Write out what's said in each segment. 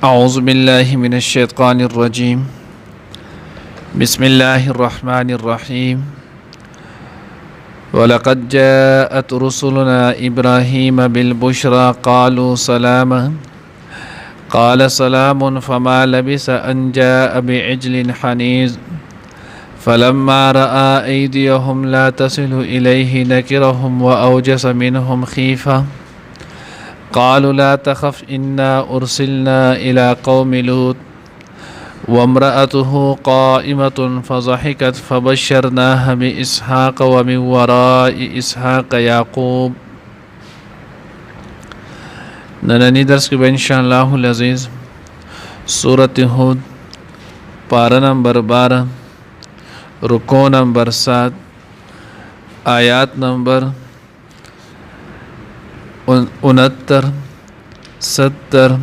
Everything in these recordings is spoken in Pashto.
أعوذ بالله من الشيطان الرجيم بسم الله الرحمن الرحيم ولقد جاءت رسلنا إبراهيم بالبشرى قالوا سلاما قال سلام فما لبث أن جاء بعجل حنيذ فلما رأى أيديهم لا تصل إليه نكرهم وأوجس منهم خيفة قالوا لا تخف إنا أرسلنا إلى قوم لوط وامرأته قائمة فضحكت فبشرناها بإسحاق ومن وراء إسحاق يعقوب. نننی درس کې به انشاءالله العزیز سورة هود پارہ نمبر 12 رکوع نمبر 7 آیات نمبر 69 70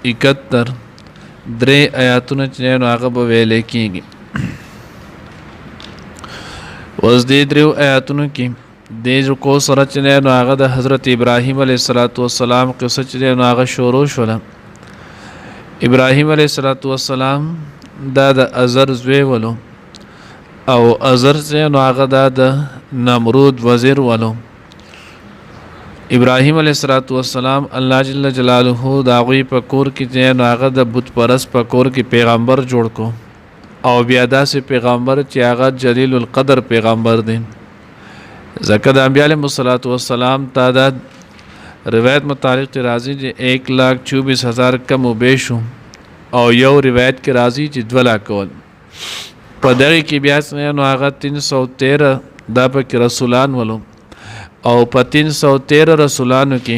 71 درې آیاتونه چې نو هغه به ویل کېږي. اوس دې درې آیاتونو کې د رکوع سره چې نو هغه د حضرت ابراهیم علیه السلام قصه چې نو هغه شروع شوله. ابراهیم علیه السلام دا د ازر زوی ولو او ازر چې نو هغه دا د نمرود وزیر ولو. ابراهیم علیه السلام الله جل جلاله دا غوی په کور کې نو هغه د بت پرست په کور کې پیغمبر جوړ کو او بیا داسې پیغمبر چې هغه جلیل القدر پیغمبر دی. ځکه د انبیاء علیهم السلام تعداد روایت مطابق چې راځي چې 1,24,000 کم و بیش او یو روایت کې راځي چې 2 لک کول. په دغه کې بیا نو هغه 313 دا پکې رسولان ولو او په 313 رسولانو کې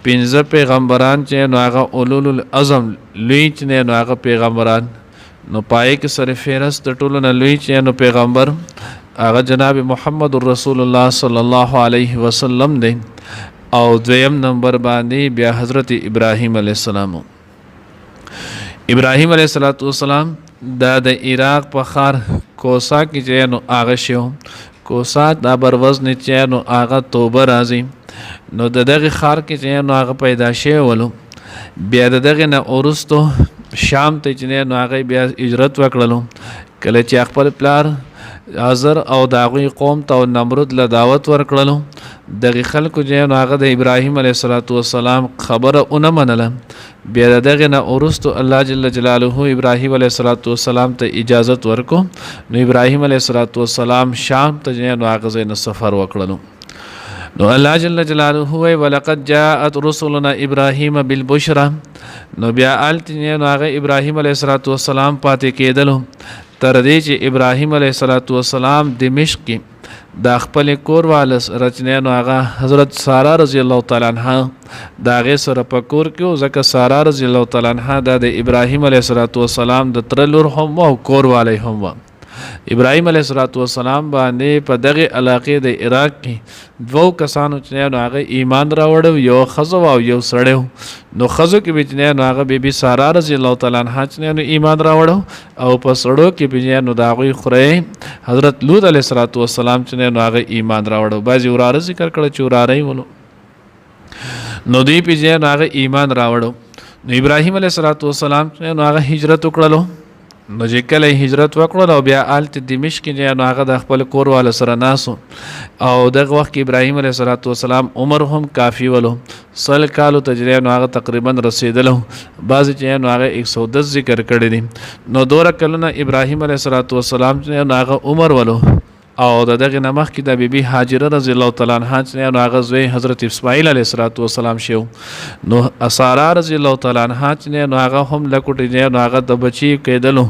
15 پیغمبران چې نو هغه اولول العزم لوی چې نو هغه پیغمبران نو پای کې سره فهرست د ټولو نه لوی چې نو پیغمبر هغه جناب محمد رسول الله صلی الله علیه وسلم دی او دویم نمبر باندې بیا حضرت ابراهیم علیه السلام. ابراهیم علیه السلام دا د عراق په خار کوسا کې چې نو هغه شو کوسا دا بروزن چې نو هغه توبه راځي نو د دغه خار کې چې نو هغه پیدا شوی ولو. بیا د دغه نه اورستو شام ته چې نو هغه بیا هجرت وکړلو. کله چې خپل پلار آزر او داغوی قوم ته نمرود له دعوت ورکړلو دغه خلکو چې نو هغه د ابراهیم علیه السلام خبره اونه منله. بیا دغه نه اورستو الله جل جلاله ابراهیم علیه السلام ته اجازت ورکو نو ابراهیم علیه السلام شام ته نو هغه ځای نه سفر وکړلو. نو الله جل جلاله وی ولقد جاءت رسلنا ابراهیم بالبشرى نو بیا آلت نو هغه ابراهیم علیه السلام پاتې کېدلو تر دې چې ابراهیم علیه السلام دمشق کې د خپل کور والس رچنه نو هغه حضرت ساره رضی الله تعالی عنها دا غي سره په کور کې ځکه ساره رضی الله تعالی عنها د ابراهیم علیه السلام د تر لور هم او کور والی هم. ابراهیم علیه السلام باندې په دغه علاقې د عراق کې 2 کسانو چې نو هغه ایمان راوړو یو خزو او یو سړیو. نو خزو کې بچنه نو هغه بیبي ساره رضی الله تعالی عنها چې نو ایمان راوړو او په سړو کې بچنه نو دا غوي خوره حضرت لوط علیه السلام چې نو هغه ایمان راوړو. بعضی وراره ذکر کړه چې وراره ولو نو دی بچنه نو هغه ایمان راوړو. نو ابراهیم علیه السلام چې نو هغه هجرت وکړلو. نو چې کله هجرت وکړل او بیا آلت دمشق کې نو هغه د خپل کور والا سره ناسو او دغه وخت کې ابراهیم علیه السلام عمر هم کافی ولو 100 کالو تجربه نو هغه تقریبا رسیدلو. بعض چې نو هغه 110 ذکر کړی دي. نو 2 کلونه ابراهیم علیه السلام چې نو هغه عمر ولو او دغه نمخ کې د بیبي هاجره رضی الله تعالی عنها چې نو هغه زوی حضرت اسماعیل علیه السلام شو. نو ساره رضی الله تعالی عنها چې نو هغه هم لکوټی نو هغه د بچی کېدلو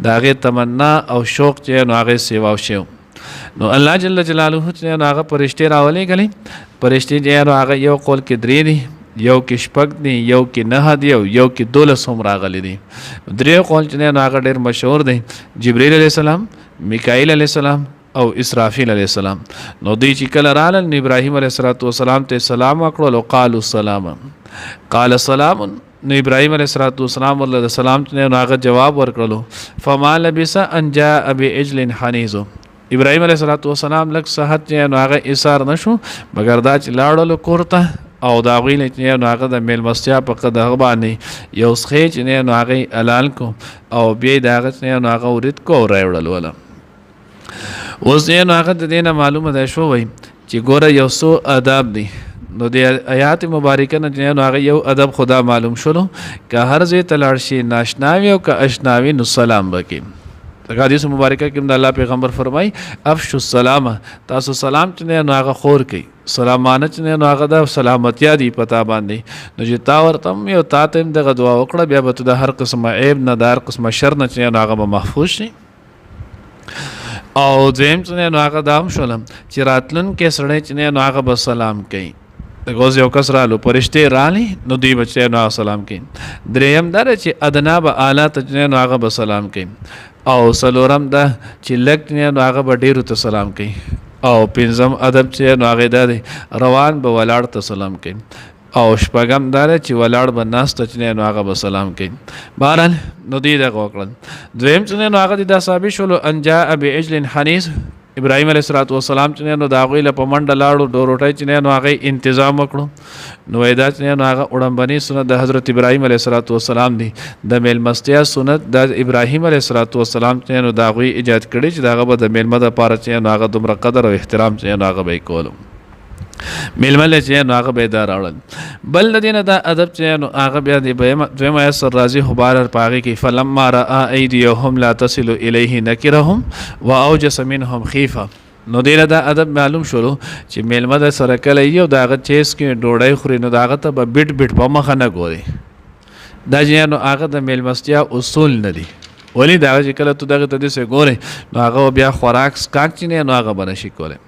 دغه تمنا او شوق چې نو هغه سیوا شو. نو الله جل جلاله چې نو هغه پرشتي راولې غلي پرشتي چې نو هغه یو قول کې 3 دي یو کې 6 دي یو کې 9 دي او یو کې 12 هم راغلي دي. 3 قول چې نو هغه ډېر مشهور دي جبرئیل علیه السلام میکائیل علیه السلام او اسرافیل علیه السلام. نو دی چې کله رالل ابراهیم علیه السلام ته سلام وکړو او قالو سلام قال سلام نو ابراهیم علیه السلام ورله سلام نو هغه جواب ورکړلو فما لبث ان جاء بعجل حنیذ. ابراهیم علیه السلام لک صحت نو هغه ایثار نشو مگر دا چې لاړل کورته او دا غوی نه چې نو هغه د میلمستیا په قدر باندې یو څخه چې نو هغه حلال کو او بیا دا هغه چې نو هغه ورید کو راوړل ولا اوس نو هغه د دینه معلومه ده شو وای چې ګوره یو څو آداب دي نو د آیات مبارکه نه نو هغه یو ادب خدا معلوم شلو که هر ځای تلاړ شي ناشناوي او که اشناوي نو سلام وکړي حدیث مبارکه کې د الله پیغمبر فرمای افشوا السلام تاسو سلام چې نو هغه خور کوي سلامانه چې نو هغه د سلامتیا دی پتا باندې نو چې تا ورته یو تا ته دغه دعا وکړه بیا به د هر قسمه عیب نه دار قسمه شر نه چې نو هغه محفوظ شي او دیم چې نو هغه دام شولم چې راتلون کې سړی چې نو هغه به سلام کوي غوز یو کس رالو پرشته رالی نو دی بچی نو سلام کوي دریم در چې ادنا به اعلی ته نو هغه به سلام کوي او سلورم دا چې لک نو هغه به ډیرو ته سلام کوي او پنځم ادب چې نو هغه دا روان به ولاړ ته سلام کوي او شپږم دا چې ولاړ به ناس ته چې نو هغه به سلام کوي بهرحال نو دی دا وکړل دویم چې نو هغه دا ثابت شولو انجا بعجل حنیذ ابراهيم عليه السلام چې نو دا غویله په منډه لاړو ډوروټای چې نو هغه تنظیم وکړو نو دا چې نو هغه وړاندې سنت د حضرت ابراهيم عليه السلام دی د میلمستیا سنت د ابراهيم عليه السلام چې نو دا غوی ایجاد کړی چې داغه به د میلمه د پاره چې نو هغه دومره قدر او احترام چې نو هغه به کولو میلمه چې نو هغه به دار اړل بل دینه دا ادب چې نو هغه بیا دی دویم ایسر راضی خبر پاغي کې فلما را ايديهم لا تصل اليه نكرهم واوجس منهم خيفه نو دینه دا ادب معلوم شولو چې میلمه د سره کله یو داغه چیس کې ډوډۍ خوري نو داغه ته به بیټ په مخ نه ګوري دا چې نو هغه د میلمستیا اصول نه دي ولی دا چې کله ته دغه ته دې ګوري نو هغه بیا خوراک سکاک چې نو هغه بنشي کوله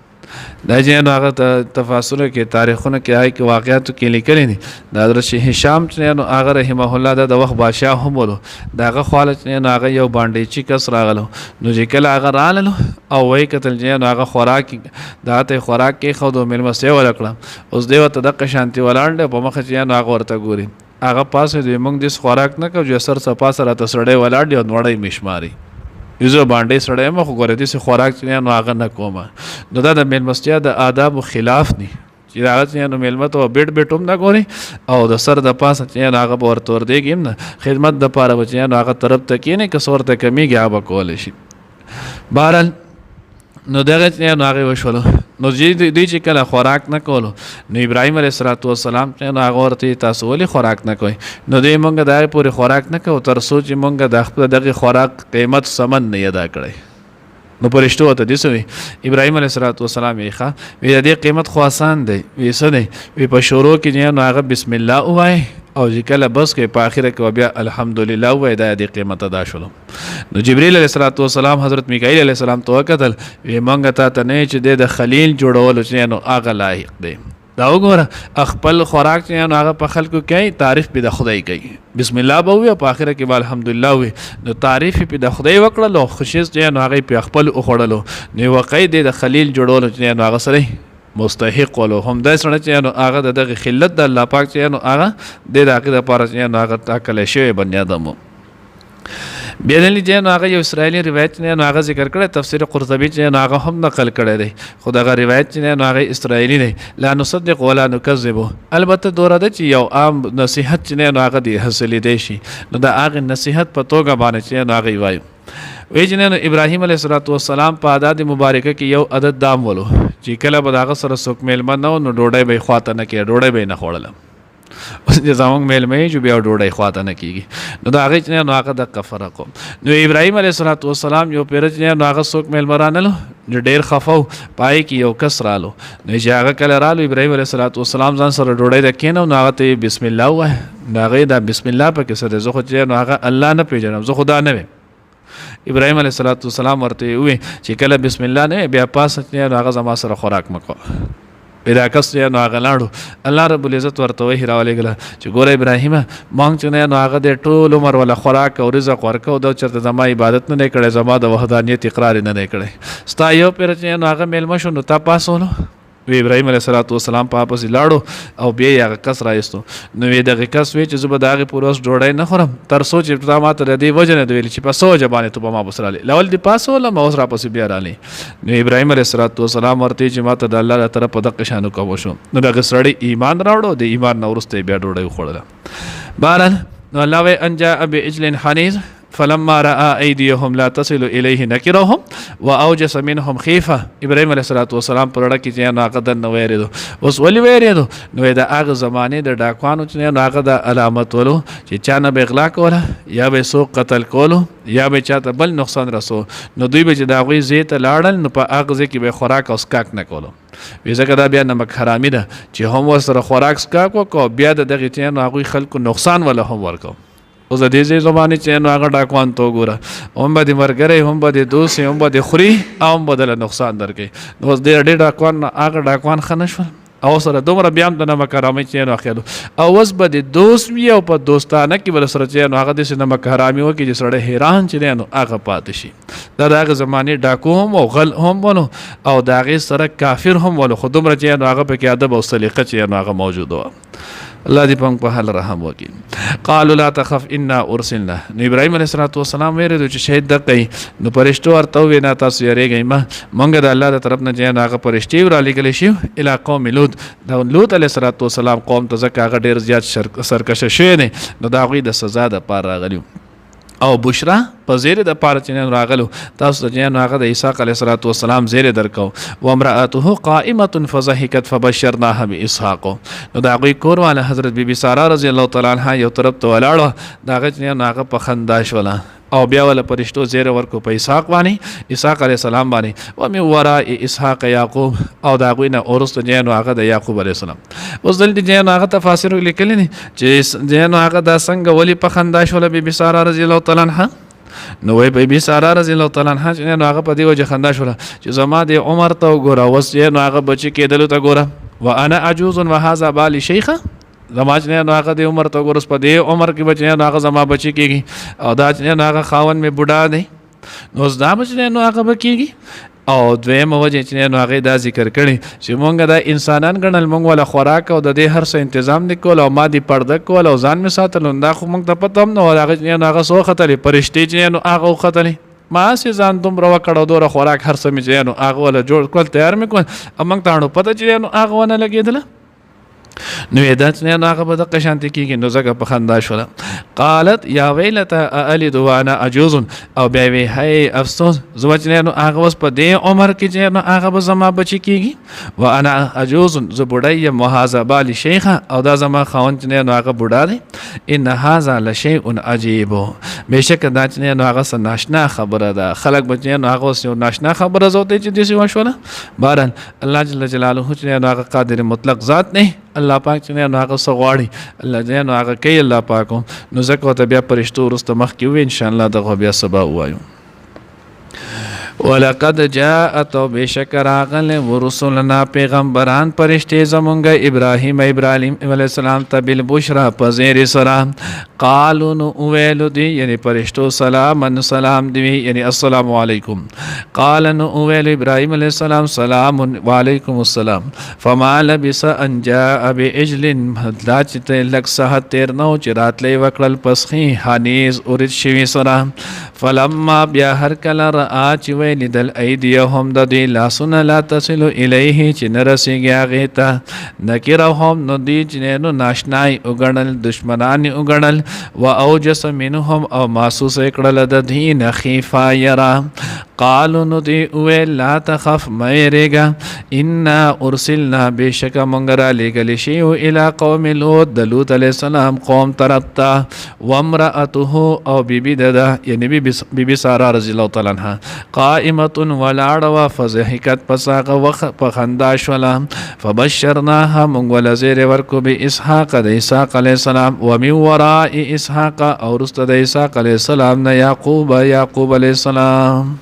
دا چې نو هغه تفاسیر کې تاریخونه کې آی کې واقعاتو کې لیکل دي دا حضرت هشام چې نو هغه رحمه الله د وخت بادشاہ هم ولو داغه خالد چې نو هغه یو باندې چې کس راغلو نو چې کله هغه رالو او وای کتل چې نو هغه خوراک دا ته خوراک کې خو د ملمسه ولکړه اوس دیو ته د قشانتی ولاړ په مخ چې نو هغه ورته ګوري هغه پاسه د موږ د خوراک نه کو جو سر صفا سره تسړې ولاړ دی نوړې مشماري یزو باندې سړی مخ غوړې دي خوراک چې نو هغه نه کومه نو دا د میلمستیا د آداب خلاف دي چې هغه چې نو میلمت او بیټ هم نه ګوري او د سر د پاسه چې هغه ورته ور دیږي نه خدمت د پاره بچي نو هغه طرف ته کینې کسور ته کمیږي هغه کول شي بهرحال نو دغه چې نو هغه وشولو نو دې چې کله خوراک نه کولو نو ابراهيم عليه السلام چې نو هغه ورته تاسو ولې خوراک نه کوئ نو دې مونږ دغه پورې خوراک نه کوو تر څو چې مونږ د خپل دغه خوراک قیمت سمن نه ادا کړی نو پرشتو ته دې سوي ابراهيم عليه السلام یې ښه وی دې قیمت خو آسان دی وی څه دی وی په شروع کې نو هغه بسم الله وای او چې کله بس کې په اخره کې بیا الحمدلله وای دا د قیمت ادا شول نو جبرئیل علیه السلام حضرت میکائیل علیه السلام تو قتل وی مونږ ته نه چې د خلیل جوړول چې نو هغه لایق دی دا وګوره خپل خوراک چې نو هغه په خلکو کوي تعریف به د خدای کوي بسم الله به وي په اخره کې الحمدلله وي نو تعریف به د خدای وکړل او خوشیز چې نو هغه په خپل اوخړلو نو وقید د خلیل جوړول چې نو هغه سره مستحق ولو هم د سره چې نو هغه دغه خلت د الله پاک چې نو هغه د دغه لپاره چې نو هغه تاکل شوی بنی ادم بیا دلی چې نو هغه یو اسرائیلی روایت نه نو هغه ذکر کړی تفسیر قرطبی چې نو هغه هم نقل کړی دی خو دغه روایت چې نو هغه اسرائیلی دی لا نصدق ولا نکذب البته دوره ده چې یو عام نصیحت چې نو هغه دی حاصل دی شي نو د هغه نصیحت په توګه باندې چې نو هغه وایي وی چې نو ابراهيم عليه السلام په عادت مبارکه کې یو عدد دام ولو چې کله به داغه سره څوک میلمه نو ډوډۍ به خواته نه کې ډوډۍ به نه خوړل اوس چې زمونږ میلمه جو بیا ډوډۍ خواته نه کیږي نو دا هغه چې نو هغه د کفر کو نو ابراهيم عليه السلام یو پیر چې نو هغه څوک میلمه رانلو ډېر خفاو پای کې یو کس رالو نو چې هغه کله رالو ابراهيم عليه السلام ځان سره ډوډۍ د کینو نو هغه ته بسم الله وای دا هغه دا بسم الله په کې سره زه خو چې نو هغه الله نه پیژنم زه خدا نه ویم ابراهيم عليه السلام ورته وی چې کله بسم الله نه بیا پاسه نه هغه زما سره خوراک مکو پیدا کس نو هغه لاړو الله رب العزت ورته وی راولې غلا چې ګوره ابراهيم مونږ چې نو هغه د ټول عمر ولا خوراک او رزق ورکو د چرته زما عبادت نه کړي زما د وحدانیت اقرار نه کړي ستا یو پیر چې نو هغه میلمه شو نو تاسو نو وی ابراهیم علیه السلام په پسې لاړو او بیا یې هغه کس رایستو. نو وی دغه کس وی چې زه به د هغې پورې اوس ډوډۍ نه خورم تر څو چې تا ماته د دې وجه نه دی ویلي چې په څه وجه باندې ته په ما پسې رالې، لول دې پاسولم اوس راپسې بیا رالې. نو ابراهیم علیه السلام ورته چې ماته د الله له طرفه دغه شان حکم وشو. نو دغه سړی ایمان راوړو، د ایمان نه وروسته بیا ډوډۍ وخوړله. بهرحال نو الله وی ان جاء بعجل حنیذ فلما راى ايديهم لا تصل اليه نكرهم واوجس منهم خيفه. ابراهيم عليه السلام پر اړه کې چې هغه د نو ویریدو. اوس ولې ویریدو؟ نو د هغه زمانه د ډاکوانو چې هغه د علامت ولو چې چا نه بغلا کوله یا به سو قتل کولو یا به چاته بل نقصان رسو، نو دوی به چې دا غوي زیت لاړل نو په هغه ځکه به خوراک او سکاک نه کولو. وی ځکه دا بیا نمک حرامي ده چې هم ورسره خوراک سکاک وکړو بیا دغه چې هغه خلکو نقصان ولا هم ورکو. اوس د دې زمانه چې نو هغه ډاکوان تو ګوره هم به دې مرګري هم به دې دوست هم به دې خوري او هم بدل نقصان درکې. نو اوس دې ډېر ډاکوان هغه ډاکوان خنشول او سره دومره بیا هم د نمک حرامي چې نو اخیلو او اوس به دې دوست وي او په دوستانه کې بل سره چې نو هغه د نمک حرامي وکړي چې سړی حیران چې نو هغه پاتې شي. دا د هغه زمانه ډاکو هم او غل هم ونو او د هغې سره کافر هم ولو خو دومره چې نو هغه پکې ادب او سلیقه چې نو هغه موجود و. الله دې پنګ په حال رحم وکړي. قالوا لا تخف انا ارسلنا. نو ابراهيم عليه السلام ویریدو چې شهید دقی نو پرشتو ورته وی نه تاسو یریږئ ما مونږ د الله د طرف نه چې هغه پرشتي را لېږلی شي الی قوم لوط. د لوط علیه السلام قوم ته ځکه هغه ډېر زیات سرکشه شوی دی نو د هغوی د سزا دپاره راغلي او بشرا په زیره د پاره چې نن راغلو تاسو ته جن هغه د اسحاق علیه السلام زیره درکو و امراته قائمه فضحكت فبشرناها باسحاق. نو دا غوی کور والا حضرت بیبي ساره رضی الله تعالی عنها یو طرف ته ولاړه دا غچ نه هغه په خندا شوله او بیا ول پرشتو زیره ورکو په اسحاق باندې اسحاق علیه السلام باندې و من وراء اسحاق یعقوب او دا غوی نه اورست جن هغه د یعقوب علیه السلام. اوس دلته جن هغه تفاسیر لیکل دي چې جن هغه د څنګه ولی په خندا شوله بیبي ساره رضی الله تعالی عنها. نو وی بیبي ساره رضی الله تعالی عنها چې نو هغه په دی وجه خندا شوله چې زما د عمر ته وګوره اوس نو هغه بچی کېدلو ته ګوره وانا عجوز وهذا بالي شيخه. زما چې نو هغه د عمر ته وګوره په دی عمر کې بچی نو هغه زما بچی کېږي او دا چې نو هغه خاون می بوډا دی نو اوس دا بچی نو هغه بکېږي. او دویمه وجه چې نو هغې دا ذکر کړي چې مونږ د انسانان ګڼل مونږ والا خوراک او د دې هر څه انتظام دی کول او ما دې پرده کول او ځان مې ساتل دا خو مونږ ته پته هم نه وه هغه چې نو هغه څو ختلې پرشتې چې نو هغه وختلې ما هسې ځان دومره وکړ او دومره خوراک هر څه مې چې نو هغه والا جوړ کړل تیار مې کړل او مونږ ته پته چې نو هغه ونه لګېدله نو دا چې نو هغه به دقه شانتې کېږي نو ځکه په خندا شوله. قالت یا ویلته االد وانا عجوز او بیا وی هی افسوس زما چې نو هغه اوس په دې عمر کې چې نو هغه به زما بچی کېږي وانا عجوز زه بوډۍ یم وهذا بالي شیخه او دا زما خاوند چې نو هغه بوډا دی. ان هذا لشیء عجیب. بېشکه دا چې نو هغه څه ناشنا خبره ده خلک به چې نو هغه اوس یو ناشنا خبره زوتی چې داسې وشوله. بهرحال الله جل جلاله چې نو هغه قادر مطلق ذات دی الله پاک چې نو هغه څه غواړي الله چې نو هغه کوي الله پاک نو ځکه ورته بیا پرشتو وروسته مخکې وي انشاءالله دغه بیا سبا ووایو. ولقد جاءت بشک راغل ورسلنا پیغمبران پرشتي زمونږ ابراهيم عليه السلام ته بالبشرا پزیر سلام قالوا نو ویلو دی یعنی پرشتو سلام دی یعنی السلام علیکم. قال نو ویلو ابراهيم عليه السلام سلام وعلیکم السلام. فما لبس ان جاء بعجل دا چې لک ساعت تیر نو چې راتلې وکړل پسخي حنیز اورید شوی سره. فلما بیا هر کله را چې لیدل ایدیهم د دوی لاسونه لا تصل الیه چې نه رسېږي هغې ته نکرهم نو دوی چې نو ناشنای وګڼل دشمنان وګڼل و اوجس منهم او محسوس یې کړله د دوی نه خیفه یره. قالو نو دوی وویل لا تخف مه یېرېږه انا ارسلنا بېشکه مونږ را لېږلی شوي یو الی قوم لوط د لوط علیه السلام قوم طرف ته وامرأته او بیبي د ده یعنې بیبي ساره رضی الله تعالی عنها قائمة ولاړه وه فضحکت پس هغه وخت په خندا شوله. فبشرناها مونږ وله زیری ورکو باسحاق د اسحاق علیه السلام ومن وراء اسحاق او وروسته د اسحاق علیه السلام نه یعقوب علیه السلام.